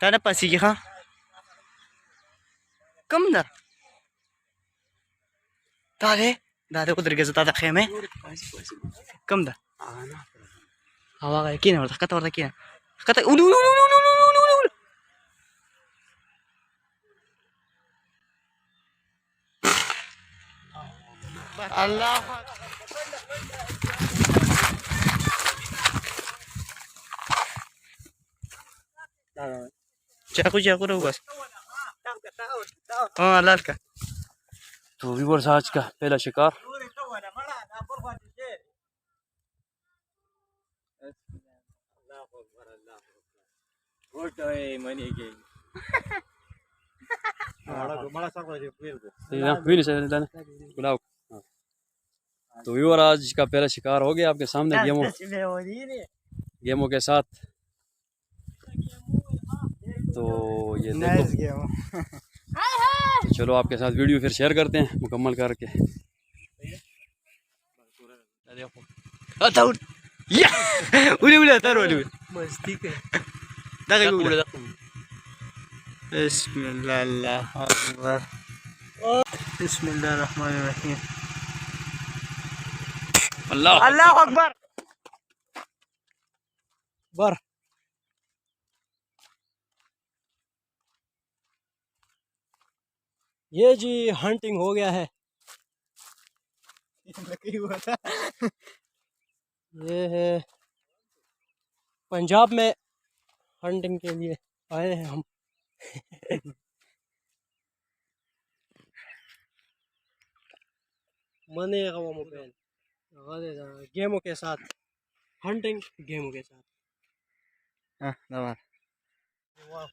Tana pasigi ha. कम ना तारे दादा को तरीके से ताता खेमे कम दा हवा का किन और कता और किन कता उलू उलू उलू उलू उलू अल्लाह चाकू चाकू रहो बस हाँ लाल का तो व्यूअर्स आज का पहला शिकार तो व्यूअर आज का पहला शिकार हो गया आपके सामने गेमों के साथ। तो ये देखो तो चलो आपके साथ वीडियो फिर शेयर करते हैं मुकम्मल करके। उले उले तारो उले मस्ती के दागा उले बिस्मिल्लाह अल्लाह अकबर बिस्मिल्लाह रहमान रहीम अल्लाह अल्लाह अकबर बर ये जी हंटिंग हो गया है। ये है पंजाब में हंटिंग के लिए आए हैं हम। मने गेमों के साथ हंटिंग गेमों के साथ। हाँ वाह वाह